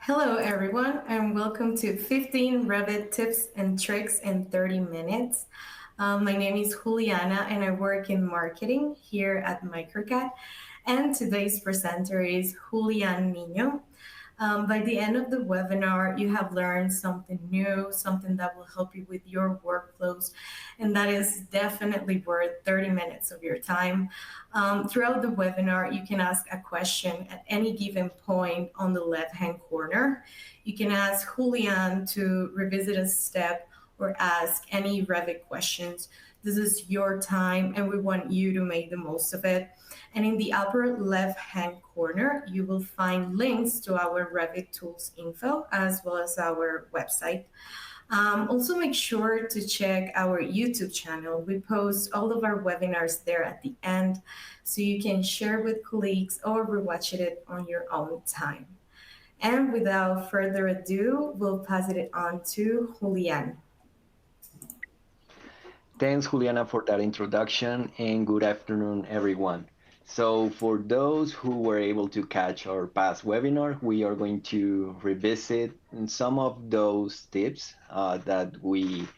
Hello, everyone, and welcome to 15 Revit tips and tricks in 30 minutes. My name is Juliana, and I work in marketing here at Microcat. And today's presenter is Julian Nino. By the end of the webinar, you have learned something new, something that will help you with your workflows, and that is definitely worth 30 minutes of your time. Throughout the webinar, you can ask a question at any given point on the left-hand corner. You can ask Julian to revisit a step or ask any Revit questions. This is your time, and we want you to make the most of it. And in the upper left-hand corner, you will find links to our Revit tools info as well as our website. Also, make sure to check our YouTube channel. We post all of our webinars there at the end, so you can share with colleagues or rewatch it on your own time. And without further ado, we'll pass it on to Julian. Thanks, Juliana, for that introduction, and good afternoon, everyone. So for those who were able to catch our past webinar, we are going to revisit some of those tips that we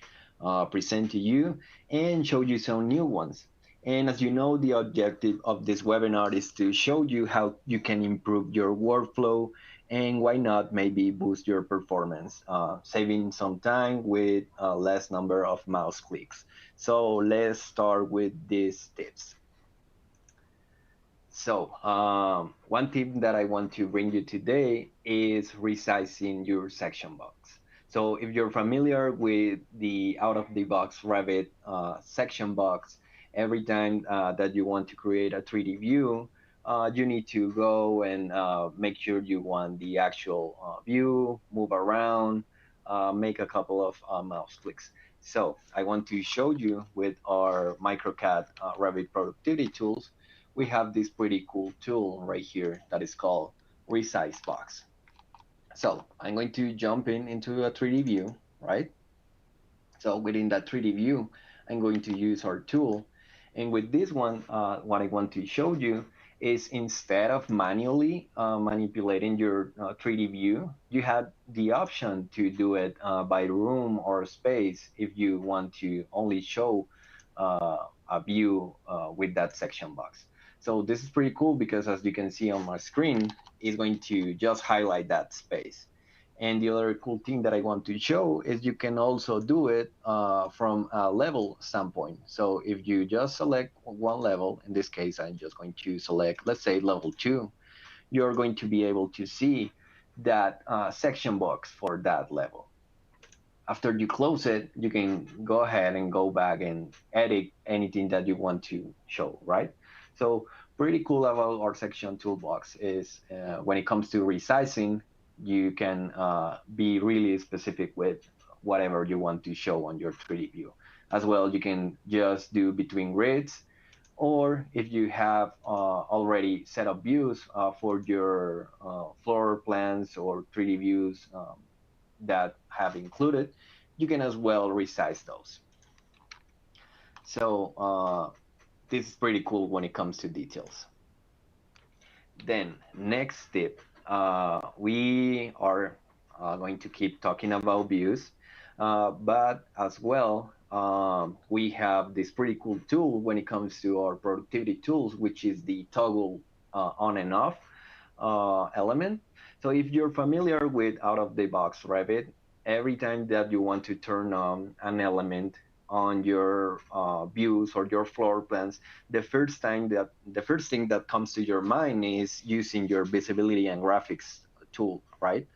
present to you and show you some new ones. And as you know, the objective of this webinar is to show you how you can improve your workflow and why not maybe boost your performance, saving some time with a less number of mouse clicks. So let's start with these tips. So one tip that I want to bring you today is resizing your section box. So if you're familiar with the out-of-the-box Revit section box, every time that you want to create a 3D view, you need to go and make sure you want the actual view, move around, make a couple of mouse clicks. So I want to show you with our Microcat Revit productivity tools, we have this pretty cool tool right here that is called Resize Box. So I'm going to jump into a 3D view, right? So within that 3D view, I'm going to use our tool. And with this one, what I want to show you is instead of manually manipulating your 3D view, you have the option to do it by room or space if you want to only show a view with that section box. So this is pretty cool because as you can see on my screen, it's going to just highlight that space. And the other cool thing that I want to show is you can also do it from a level standpoint. So if you just select one level, in this case, I'm just going to select, let's say level 2, you're going to be able to see that section box for that level. After you close it, you can go ahead and go back and edit anything that you want to show, right? So pretty cool about our section toolbox is when it comes to resizing, you can be really specific with whatever you want to show on your 3D view. As well, you can just do between grids, or if you have already set up views for your floor plans or 3D views that have included, you can as well resize those. So this is pretty cool when it comes to details. Then next tip, we are going to keep talking about views, but as well, we have this pretty cool tool when it comes to our productivity tools, which is the toggle on and off element. So if you're familiar with out-of-the-box Revit, every time that you want to turn on an element on your views or your floor plans, the first thing that comes to your mind is using your visibility and graphics tool, right?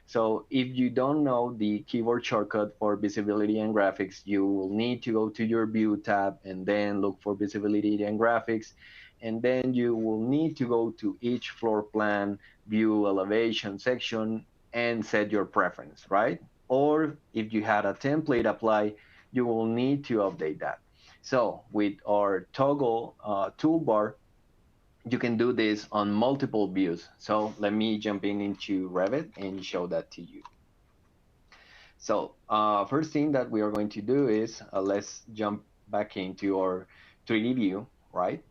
So if you don't know the keyboard shortcut for visibility and graphics, you will need to go to your view tab and then look for visibility and graphics. And then you will need to go to each floor plan, view elevation section, and set your preference, right? Or if you had a template apply, you will need to update that. So with our toggle toolbar, you can do this on multiple views. So let me jump into Revit and show that to you. So first thing that we are going to do is let's jump back into our 3D view, right?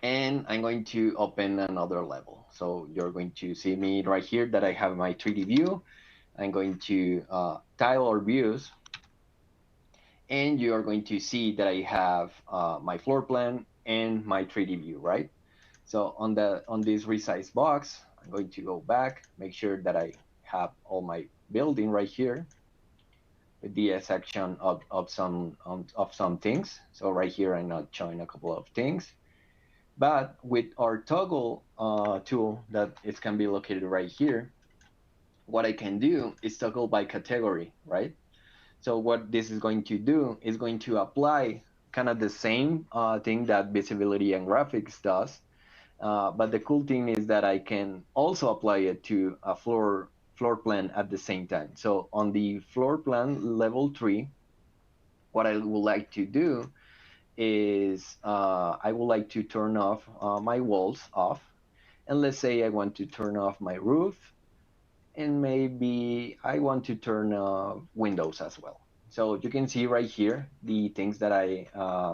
And I'm going to open another level. So you're going to see me right here that I have my 3D view. I'm going to tile or views, and you are going to see that I have my floor plan and my 3D view, right? So on this resize box, I'm going to go back, make sure that I have all my building right here with the section of some things. So right here, I'm not showing a couple of things, but with our toggle tool that it can be located right here, what I can do is toggle by category, right? So what this is going to do is going to apply kind of the same thing that visibility and graphics does. But the cool thing is that I can also apply it to a floor plan at the same time. So on the floor plan level 3, what I would like to do is I would like to turn off my walls off. And let's say I want to turn off my roof, and maybe I want to turn off windows as well. So you can see right here the things that I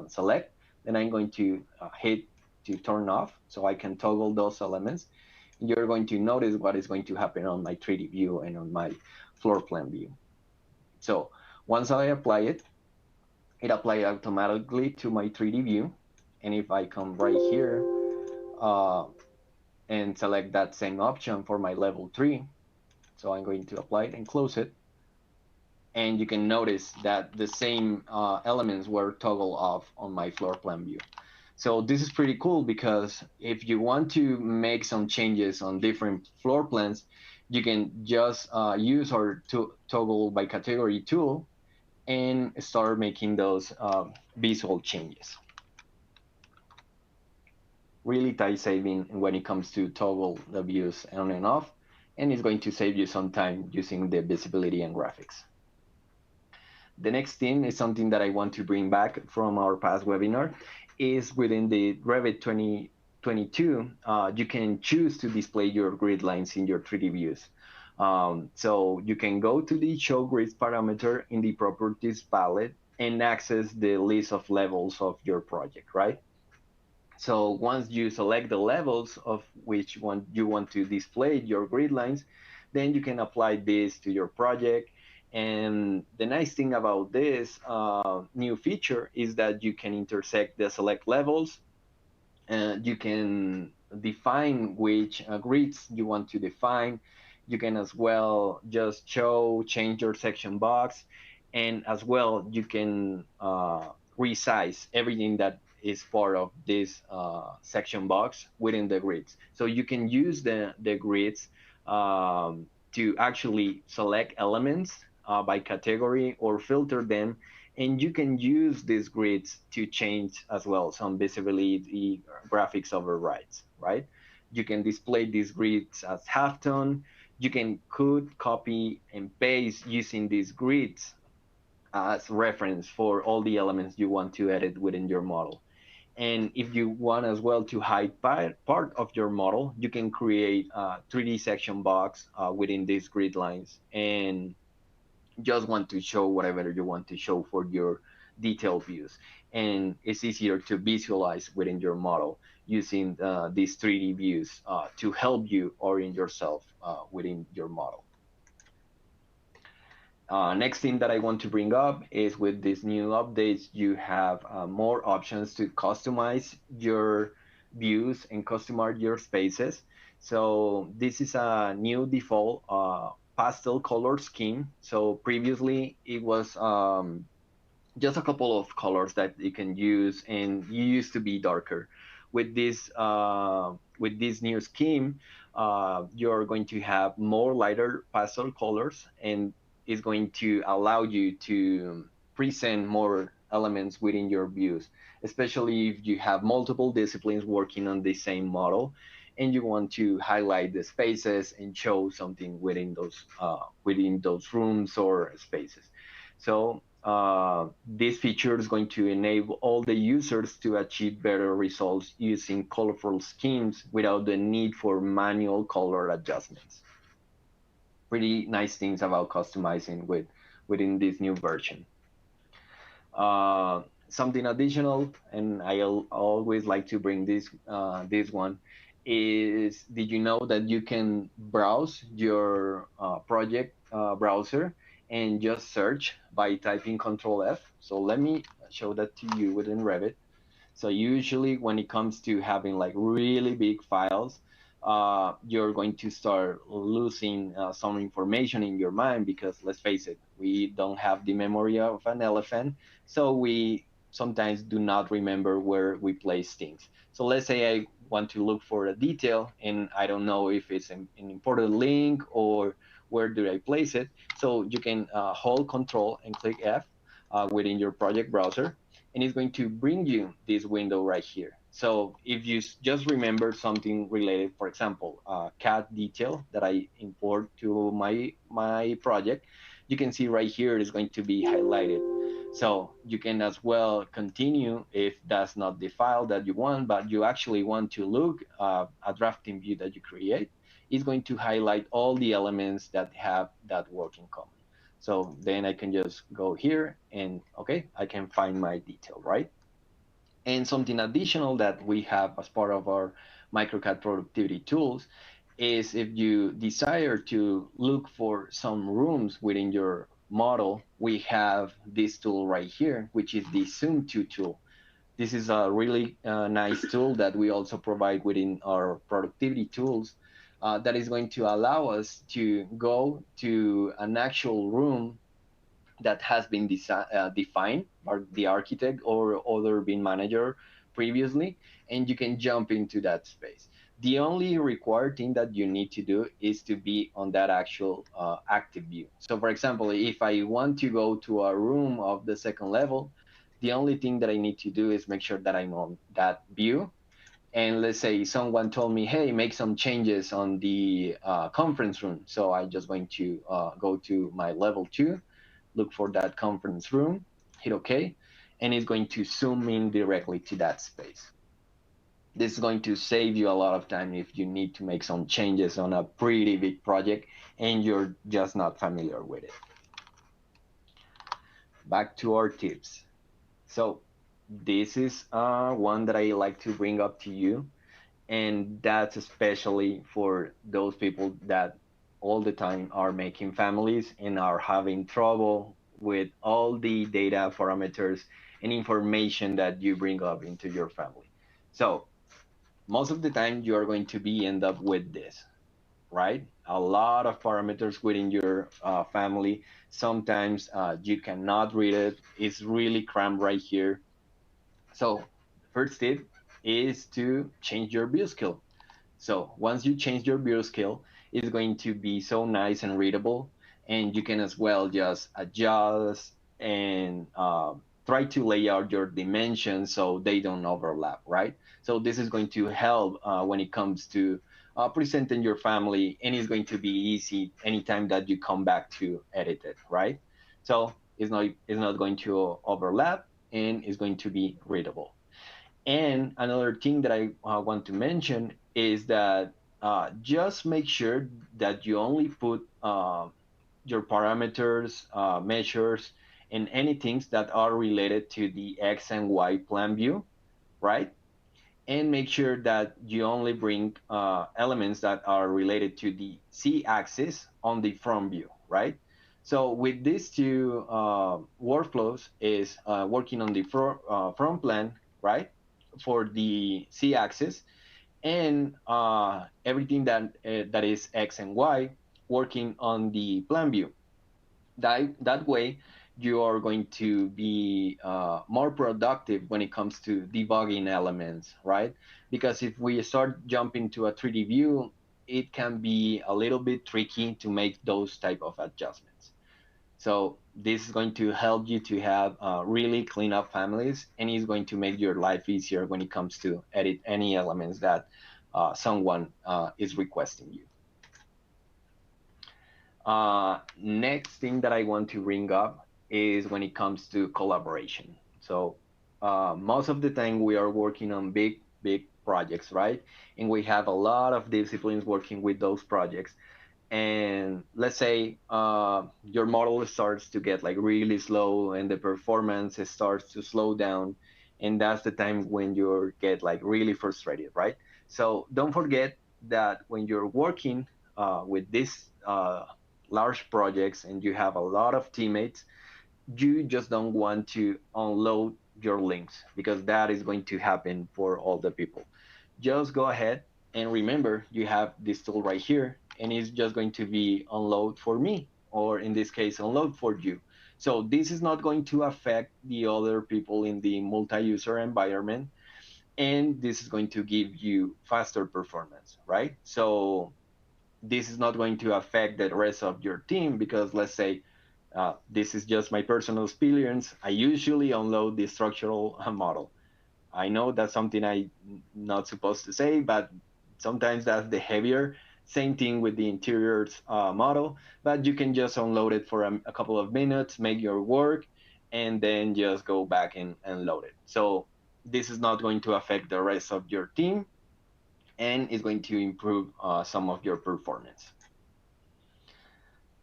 select. Then I'm going to hit to turn off, so I can toggle those elements. You're going to notice what is going to happen on my 3D view and on my floor plan view. So once I apply it, it applied automatically to my 3D view. And if I come right here uh, and select that same option for my level 3, so I'm going to apply it and close it. And you can notice that the same elements were toggled off on my floor plan view. So this is pretty cool, because if you want to make some changes on different floor plans, you can just use our toggle by category tool and start making those visual changes. Really time saving when it comes to toggle the views on and off, and it's going to save you some time using the visibility and graphics. The next thing is something that I want to bring back from our past webinar, is within the Revit 2022, you can choose to display your grid lines in your 3D views. So you can go to the show grids parameter in the properties palette and access the list of levels of your project, right? So once you select the levels of which one you want to display your grid lines, then you can apply this to your project. And the nice thing about this new feature is that you can intersect the select levels, and you can define which grids you want to define. You can as well just change your section box, and as well you can resize everything that is part of this section box within the grids. So you can use the grids to actually select elements by category or filter them, and you can use these grids to change as well some visibility graphics overrides, right? You can display these grids as halftone. You can cut, copy, and paste using these grids as reference for all the elements you want to edit within your model. And if you want as well to hide part of your model, you can create a 3D section box within these grid lines, and just want to show whatever you want to show for your detailed views. And it's easier to visualize within your model using these 3D views to help you orient yourself within your model. Next thing that I want to bring up is, with these new updates, you have more options to customize your views and customize your spaces. So this is a new default pastel color scheme. So previously it was just a couple of colors that you can use, and you used to be darker. With this new scheme, you're going to have more lighter pastel colors, and is going to allow you to present more elements within your views, especially if you have multiple disciplines working on the same model and you want to highlight the spaces and show something within those rooms or spaces. So this feature is going to enable all the users to achieve better results using colorful schemes without the need for manual color adjustments. Pretty nice things about customizing within this new version. Something additional, and I always like to bring this one, is, did you know that you can browse your project browser and just search by typing Control F? So let me show that to you within Revit. So usually when it comes to having like really big files, you're going to start losing some information in your mind, because let's face it, we don't have the memory of an elephant. So we sometimes do not remember where we place things. So let's say I want to look for a detail and I don't know if it's an important link or where do I place it. So you can hold Control and click F within your project browser, and it's going to bring you this window right here. So if you just remember something related, for example, CAD detail that I import to my project, you can see right here is going to be highlighted. So you can as well continue if that's not the file that you want, but you actually want to look a drafting view that you create. It's going to highlight all the elements that have that work in common. So then I can just go here and okay, I can find my detail, right? And something additional that we have as part of our MicroCAD productivity tools is if you desire to look for some rooms within your model, we have this tool right here, which is the Zoom to tool. This is a really nice tool that we also provide within our productivity tools that is going to allow us to go to an actual room that has been defined by the architect or other BIM manager previously, and you can jump into that space. The only required thing that you need to do is to be on that actual active view. So for example, if I want to go to a room of the second level, the only thing that I need to do is make sure that I'm on that view. And let's say someone told me, hey, make some changes on the conference room. So I'm just going to go to my level 2, look for that conference room, hit OK, and it's going to zoom in directly to that space. This is going to save you a lot of time if you need to make some changes on a pretty big project and you're just not familiar with it. Back to our tips. So this is one that I like to bring up to you, and that's especially for those people that all the time are making families and are having trouble with all the data parameters and information that you bring up into your family. So most of the time you are going to be end up with this, right? A lot of parameters within your family. Sometimes you cannot read it. It's really cramped right here. So first tip is to change your view skill. So once you change your build skill, it's going to be so nice and readable, and you can as well just adjust and try to lay out your dimensions so they don't overlap, right? So this is going to help when it comes to presenting your family, and it's going to be easy anytime that you come back to edit it, right? So it's not going to overlap, and it's going to be readable. And another thing that I want to mention is that just make sure that you only put your parameters, measures, and any things that are related to the X and Y plan view, right? And make sure that you only bring elements that are related to the Z axis on the front view, right? So with these two workflows is working on the front plan, right? For the Z axis, and everything that is X and Y working on the plan view. That way, you are going to be more productive when it comes to debugging elements, right? Because if we start jumping to a 3D view, it can be a little bit tricky to make those type of adjustments. So this is going to help you to have really clean up families, and it's going to make your life easier when it comes to edit any elements that someone is requesting you. Next thing that I want to bring up is when it comes to collaboration. So most of the time we are working on big projects, right? And we have a lot of disciplines working with those projects. And let's say your model starts to get like really slow and the performance starts to slow down, and that's the time when you get like really frustrated, right? So don't forget that when you're working with these large projects and you have a lot of teammates, you just don't want to unload your links because that is going to happen for all the people. Just go ahead and remember you have this tool right here, and it's just going to be unload for me, or in this case, unload for you. So this is not going to affect the other people in the multi-user environment, and this is going to give you faster performance, right? So this is not going to affect the rest of your team because let's say this is just my personal experience. I usually unload the structural model. I know that's something I not supposed to say, but sometimes that's the heavier. Same thing with the interiors model, but you can just unload it for a couple of minutes, make your work, and then just go back and load it. So this is not going to affect the rest of your team, and is going to improve some of your performance.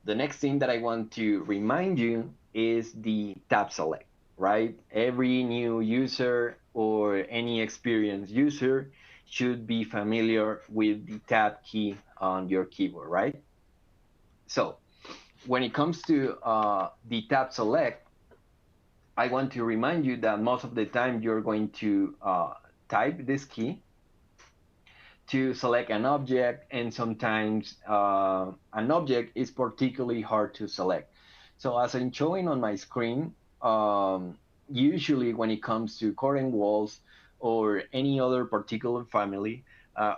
The next thing that I want to remind you is the tab select, right? Every new user or any experienced user should be familiar with the tab key on your keyboard, right? So when it comes to the tab select, I want to remind you that most of the time you're going to type this key to select an object, and sometimes an object is particularly hard to select. So as I'm showing on my screen, usually when it comes to curtain walls or any other particular family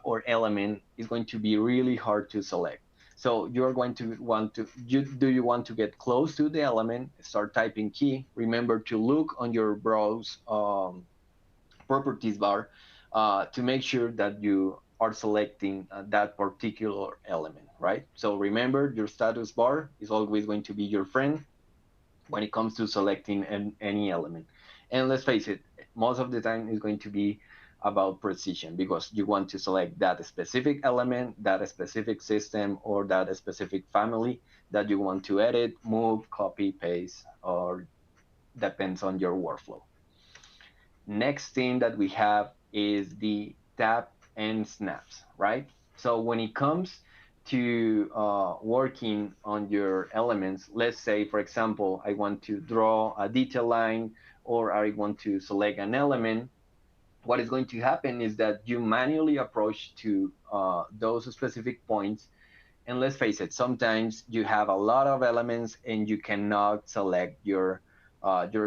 or element, is going to be really hard to select. So you're going to want to, do you want to get close to the element, start typing key. Remember to look on your browse properties bar to make sure that you are selecting that particular element, right? So remember, your status bar is always going to be your friend when it comes to selecting any element. And let's face it, most of the time it's going to be about precision because you want to select that specific element, that specific system, or that specific family that you want to edit, move, copy, paste, or depends on your workflow. Next thing that we have is the tap and snaps, right? So when it comes to working on your elements, let's say, for example, I want to draw a detail line or I want to select an element, what is going to happen is that you manually approach to those specific points. And let's face it, sometimes you have a lot of elements and you cannot select your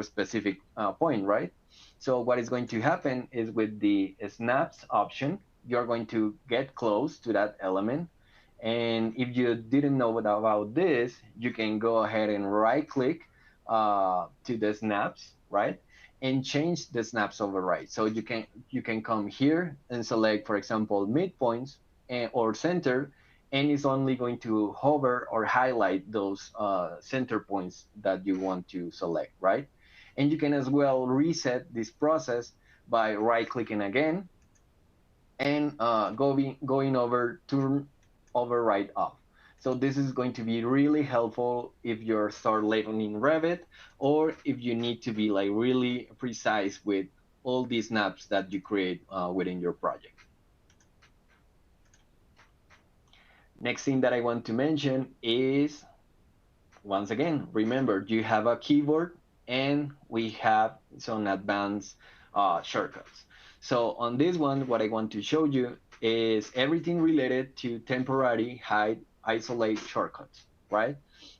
specific point, right? So what is going to happen is with the snaps option, you're going to get close to that element. And if you didn't know about this, you can go ahead and right click to the snaps, right? And change the snaps override. So you can come here and select, for example, midpoints or center, and it's only going to hover or highlight those center points that you want to select, right? And you can as well reset this process by right-clicking again and going over to override off. So this is going to be really helpful if you're start learning Revit, or if you need to be like really precise with all these snaps that you create within your project. Next thing that I want to mention is, once again, remember you have a keyboard and we have some advanced shortcuts. So on this one, what I want to show you is everything related to temporary hide isolate shortcuts, right?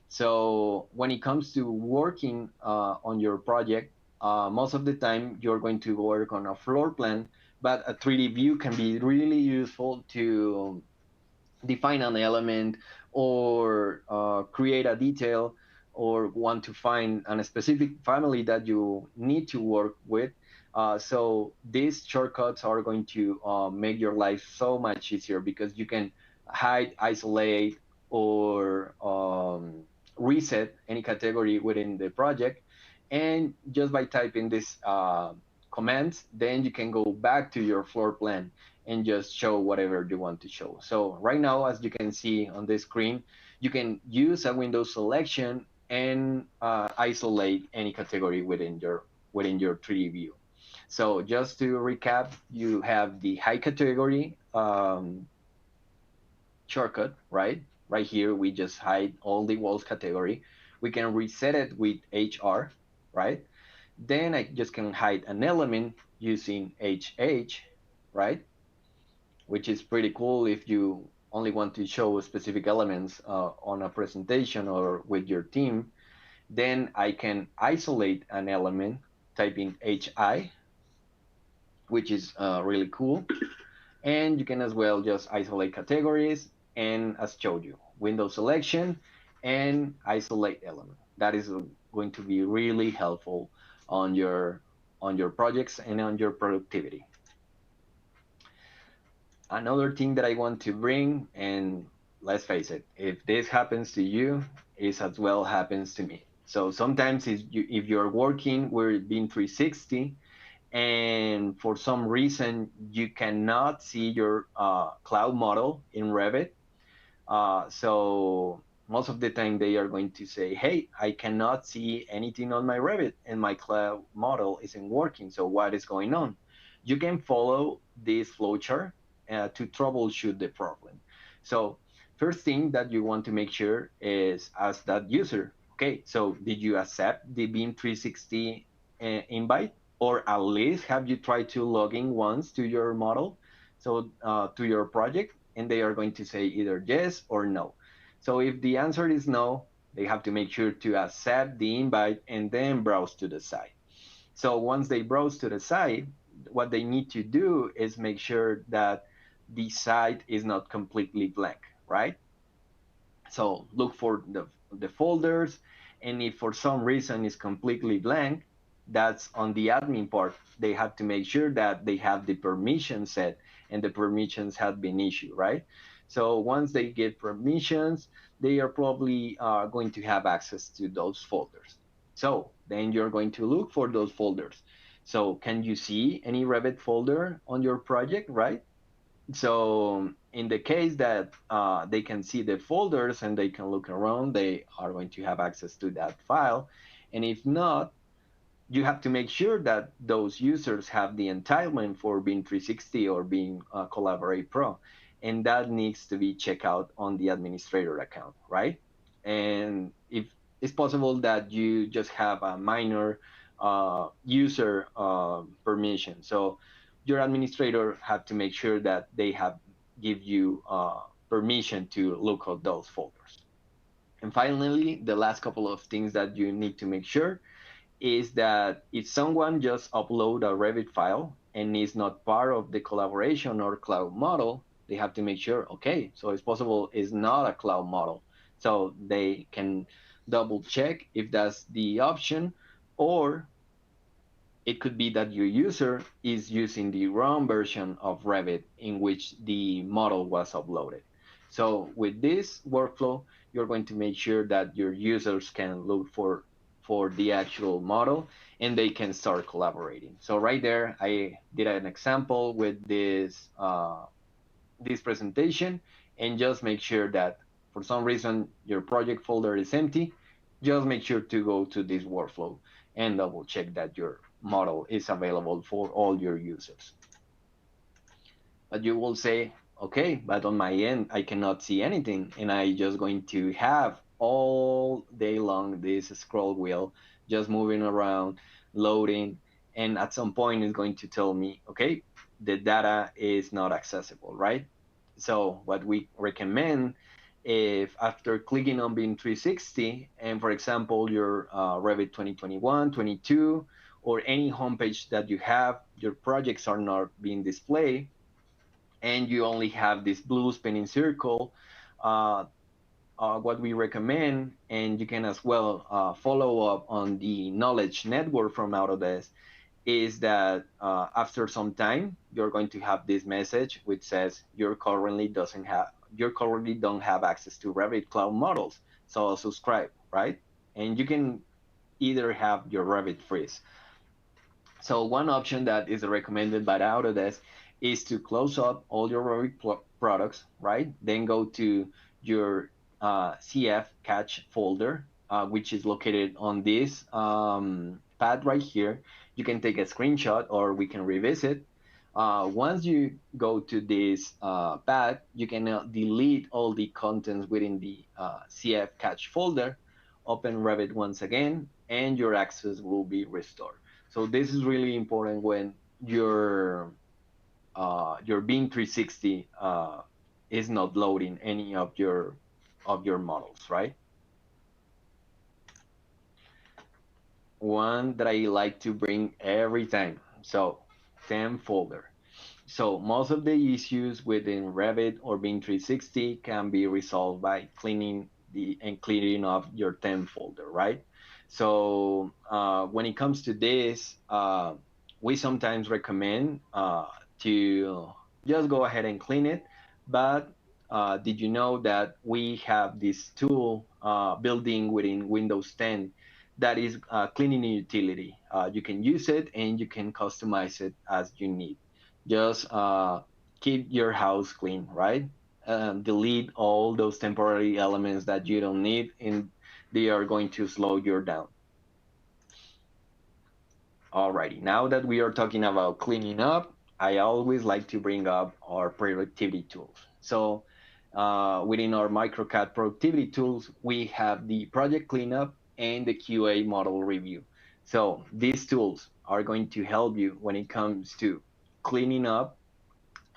So when it comes to working on your project, most of the time you're going to work on a floor plan, but a 3D view can be really useful to define an element or create a detail or want to find a specific family that you need to work with. So these shortcuts are going to make your life so much easier because you can hide, isolate, or reset any category within the project. And just by typing this commands, then you can go back to your floor plan and just show whatever you want to show. So right now, as you can see on the screen, you can use a window selection and isolate any category within your 3D view. So just to recap, you have the hide category shortcut, right? Right here, we just hide all the walls category. We can reset it with HR, right? Then I just can hide an element using HH, right? Which is pretty cool if you only want to show specific elements on a presentation or with your team. Then I can isolate an element typing HI, which is really cool. And you can as well just isolate categories and, as showed you, window selection and isolate element. That is going to be really helpful on your projects and on your productivity. Another thing that I want to bring, and let's face it, if this happens to you, it as well happens to me. So sometimes if you're working with BIM 360 and for some reason you cannot see your cloud model in Revit, so most of the time they are going to say, hey, I cannot see anything on my Revit and my cloud model isn't working. So what is going on? You can follow this flowchart to troubleshoot the problem. So first thing that you want to make sure is ask that user, okay, so did you accept the BIM 360 invite? Or at least have you tried to log in once to your model, so to your project? And they are going to say either yes or no. So if the answer is no, they have to make sure to accept the invite and then browse to the site. So once they browse to the site, what they need to do is make sure that the site is not completely blank, right? So look for the folders, and if for some reason it's completely blank, that's on the admin part. They have to make sure that they have the permission set and the permissions have been issued, right? So once they get permissions, they are probably going to have access to those folders. So then you're going to look for those folders. So can you see any Revit folder on your project, right? So in the case that they can see the folders and they can look around, they are going to have access to that file. And if not, you have to make sure that those users have the entitlement for BIM 360 or BIM Collaborate Pro. And that needs to be checked out on the administrator account, right? And if it's possible that you just have a minor user permission. So your administrator have to make sure that they have give you permission to look at those folders. And finally, the last couple of things that you need to make sure is that if someone just upload a Revit file and is not part of the collaboration or cloud model, they have to make sure, okay, so it's possible it's not a cloud model. So they can double check if that's the option, or it could be that your user is using the wrong version of Revit in which the model was uploaded. So with this workflow, you're going to make sure that your users can look for the actual model and they can start collaborating. So right there, I did an example with this presentation, and just make sure that for some reason your project folder is empty, just make sure to go to this workflow and double check that your model is available for all your users. But you will say, okay, but on my end, I cannot see anything, and I just going to have all day long this scroll wheel just moving around, loading, and at some point it's going to tell me, okay, the data is not accessible, right? So what we recommend, if after clicking on BIM 360, and for example, your Revit 2021, 22, or any homepage that you have, your projects are not being displayed, and you only have this blue spinning circle, what we recommend, and you can as well follow up on the knowledge network from Autodesk, is that after some time, you're going to have this message which says you currently don't have access to Revit cloud models, so subscribe, right? And you can either have your Revit freeze. So one option that is recommended by Autodesk is to close up all your Revit products, right? Then go to your CF catch folder, which is located on this pad right here. you can take a screenshot or we can revisit. Once you go to this path, you can delete all the contents within the CF cache folder, open Revit once again, and your access will be restored. So this is really important when your BIM 360 is not loading any of your models, right? One that I like to bring every time. So temp folder. So most of the issues within Revit or BIM 360 can be resolved by cleaning up your temp folder, right? So when it comes to this, we sometimes recommend to just go ahead and clean it. But did you know that we have this tool building within Windows 10 that is cleaning utility? You can use it and you can customize it as you need. Just keep your house clean, right? Delete all those temporary elements that you don't need, and they are going to slow you down. Alrighty, now that we are talking about cleaning up, I always like to bring up our productivity tools. So within our Microcad productivity tools, we have the project cleanup and the QA model review. So these tools are going to help you when it comes to cleaning up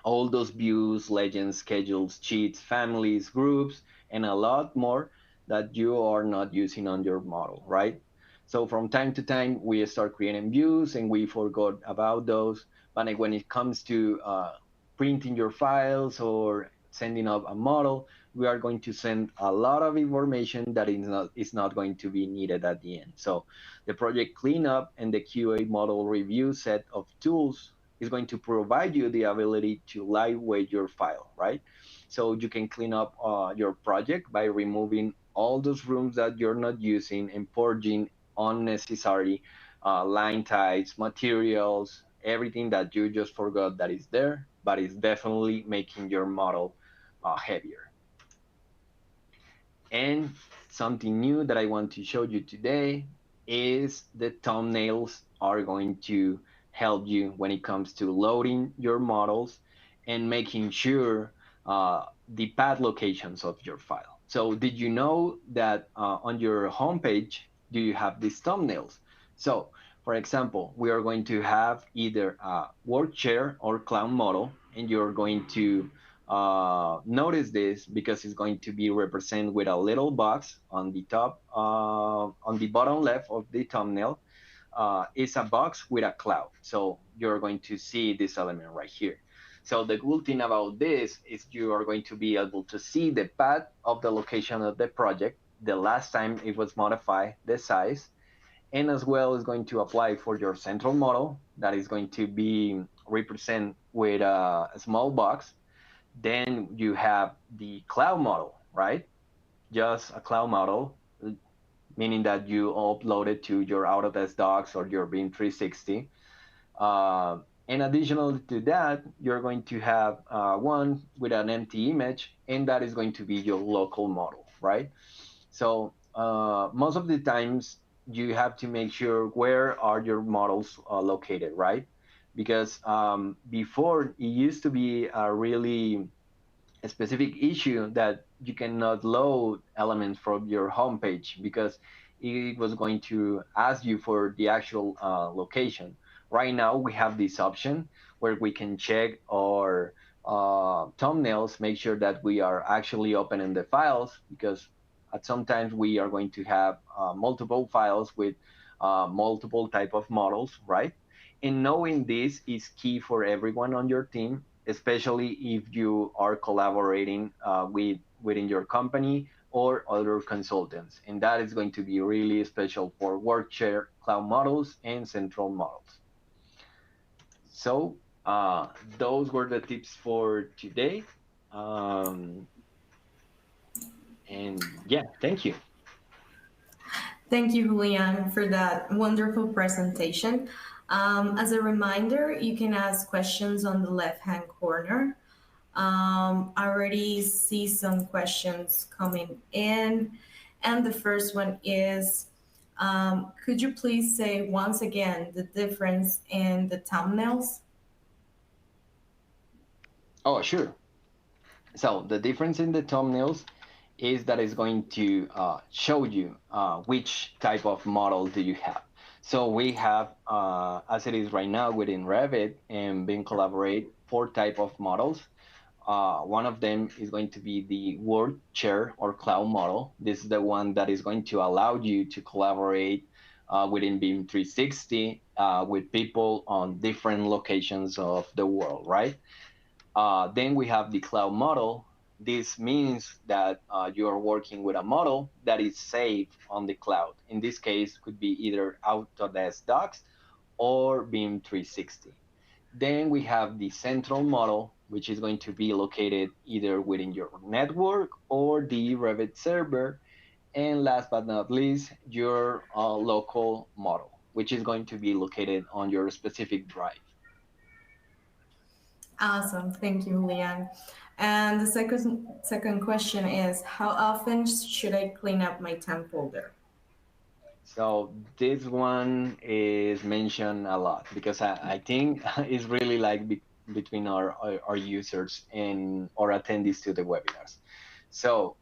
all those views, legends, schedules, cheats, families, groups, and a lot more that you are not using on your model, right? So from time to time, we start creating views and we forgot about those. But when it comes to printing your files or sending up a model, we are going to send a lot of information that is not going to be needed at the end. So the project cleanup and the QA model review set of tools is going to provide you the ability to lightweight your file, right? So you can clean up your project by removing all those rooms that you're not using and purging unnecessary line types, materials, everything that you just forgot that is there, but it's definitely making your model heavier. And something new that I want to show you today is the thumbnails are going to help you when it comes to loading your models and making sure the path locations of your file. So did you know that on your homepage, do you have these thumbnails? So for example, we are going to have either a work chair or clown model, and you're going to notice this because it's going to be represented with a little box on the top, on the bottom left of the thumbnail. It's a box with a cloud. So you're going to see this element right here. So the cool thing about this is you are going to be able to see the path of the location of the project, the last time it was modified, the size, and as well is going to apply for your central model that is going to be represented with a small box. Then you have the cloud model, right? Just a cloud model, meaning that you upload it to your Autodesk Docs or your BIM 360. And additional to that, you're going to have one with an empty image, and that is going to be your local model, right? So most of the times you have to make sure where are your models located, right? Because before it used to be a really specific issue that you cannot load elements from your homepage because it was going to ask you for the actual location. Right now we have this option where we can check our thumbnails, make sure that we are actually opening the files, because at sometimes we are going to have multiple files with multiple type of models, right? And knowing this is key for everyone on your team, especially if you are collaborating within your company or other consultants. And that is going to be really special for WorkShare cloud models and central models. So those were the tips for today. And yeah, thank you. Thank you, Julian, for that wonderful presentation. As a reminder, you can ask questions on the left-hand corner. I already see some questions coming in. And the first one is, Could you please say once again the difference in the thumbnails? Oh, sure. So the difference in the thumbnails is that it's going to show you which type of model do you have. So we have, as it is right now within Revit and Bing Collaborate, four type of models. One of them is going to be the Word Share or Cloud model. This is the one that is going to allow you to collaborate within BIM 360 with people on different locations of the world, right? Then we have the cloud model. This means that you are working with a model that is saved on the cloud. In this case, could be either Autodesk Docs or BIM 360. Then we have the central model, which is going to be located either within your network or the Revit server. And last but not least, your local model, which is going to be located on your specific drive. Awesome. Thank you, Julian. And the second question is, how often should I clean up my temp folder? So this one is mentioned a lot because I think it's really like between our users and our attendees to the webinars. So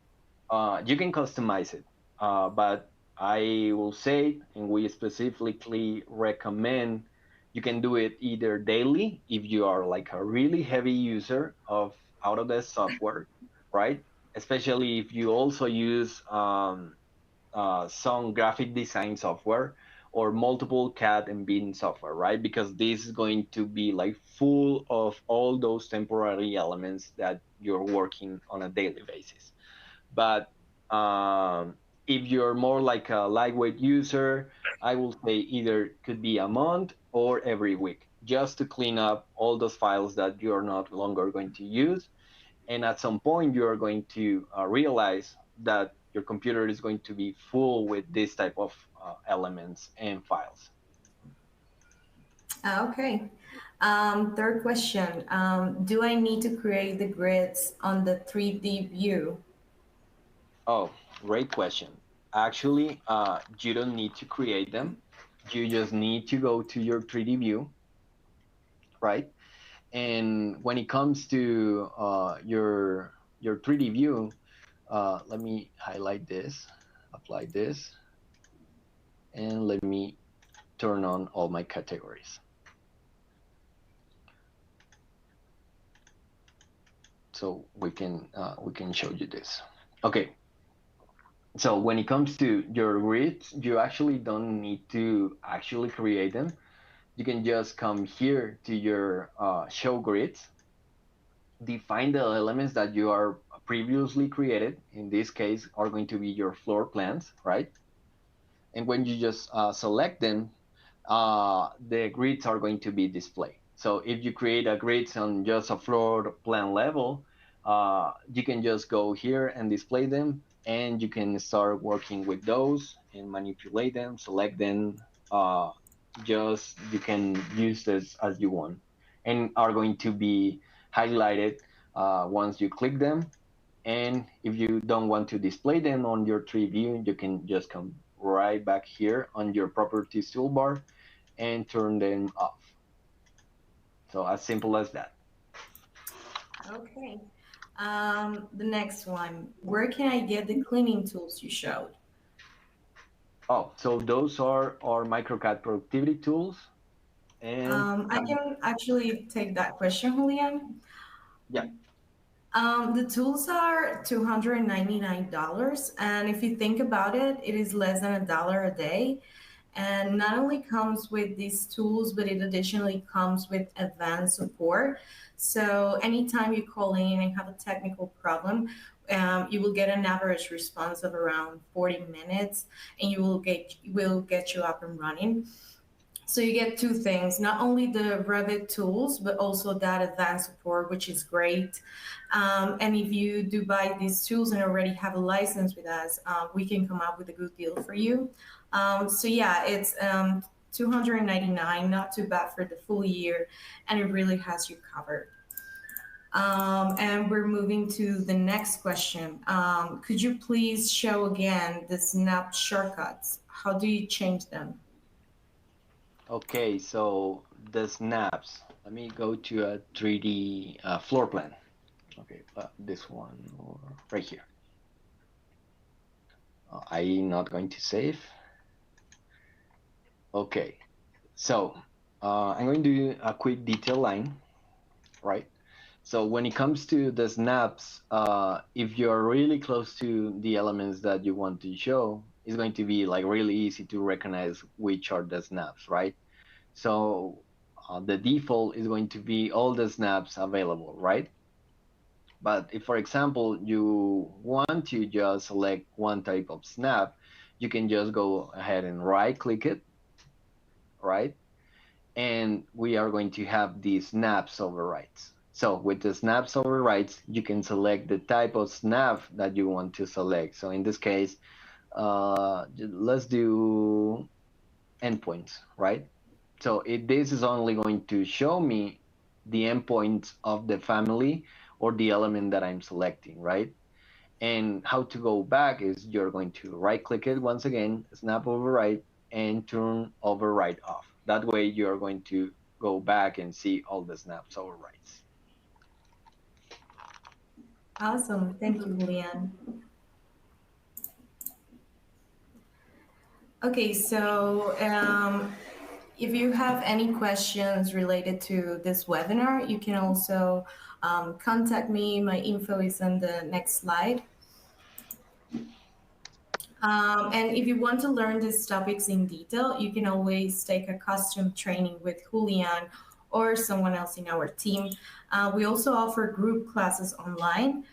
you can customize it, but I will say, and we specifically recommend you can do it either daily if you are like a really heavy user of Autodesk software, right? Especially if you also use some graphic design software or multiple CAD and BIM software, right? Because this is going to be like full of all those temporary elements that you're working on a daily basis. But if you're more like a lightweight user, I will say either could be a month or every week, just to clean up all those files that you're not longer going to use. And at some point, you're going to realize that your computer is going to be full with this type of elements and files. Okay. Third question. Do I need to create the grids on the 3D view? Oh, great question. Actually, you don't need to create them. You just need to go to your 3D view, right? And when it comes to your 3D view, let me highlight this, apply this, and let me turn on all my categories. So we can show you this. Okay. So when it comes to your grids, you actually don't need to actually create them. You can just come here to your show grids, define the elements that you are previously created. In this case, are going to be your floor plans, right? And when you just select them, the grids are going to be displayed. So if you create a grids on just a floor plan level, you can just go here and display them, and you can start working with those and manipulate them, select them. Just you can use this as you want, and are going to be highlighted once you click them. And if you don't want to display them on your tree view, you can just come right back here on your properties toolbar and turn them off. So as simple as that. Okay. The next one. Where can I get the cleaning tools you showed? Oh, so those are our MicroCAD productivity tools. And I can actually take that question, Julian. yeah, The tools are $299, and if you think about it, it is less than $1 a day. And not only comes with these tools, but it additionally comes with advanced support. So anytime you call in and have a technical problem, you will get an average response of around 40 minutes, and you will get you up and running. So you get two things, not only the Revit tools, but also that advanced support, which is great. And if you do buy these tools and already have a license with us, we can come up with a good deal for you. So yeah, it's 299, not too bad for the full year, and it really has you covered. And we're moving to the next question. Could you please show again the snap shortcuts? How do you change them? Okay, so the snaps. Let me go to a 3D floor plan. Okay, this one or right here. I'm not going to save. Okay, so I'm going to do a quick detail line, right? So when it comes to the snaps, if you're really close to the elements that you want to show, it's going to be like really easy to recognize which are the snaps, right? So the default is going to be all the snaps available, right? But if, for example, you want to just select one type of snap, you can just go ahead and right click it, right? And we are going to have the snaps overrides. So with the snaps overrides, you can select the type of snap that you want to select. So in this case, let's do endpoints, right? So this is only going to show me the endpoints of the family or the element that I'm selecting, right? And how to go back is you're going to right click it once again, snap override, and turn override off. That way you're going to go back and see all the snaps overrides. Awesome. Thank you, Julian. Okay, so if you have any questions related to this webinar, you can also contact me. My info is on the next slide. And if you want to learn these topics in detail, you can always take a custom training with Julian or someone else in our team. We also offer group classes online.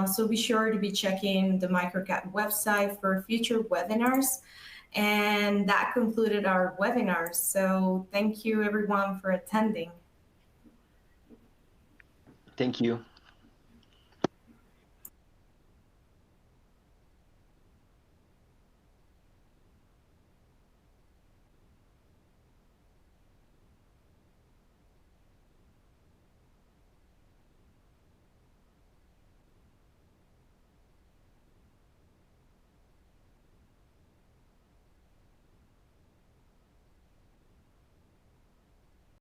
So be sure to be checking the MicroCat website for future webinars. And that concluded our webinar. So thank you everyone for attending. Thank you.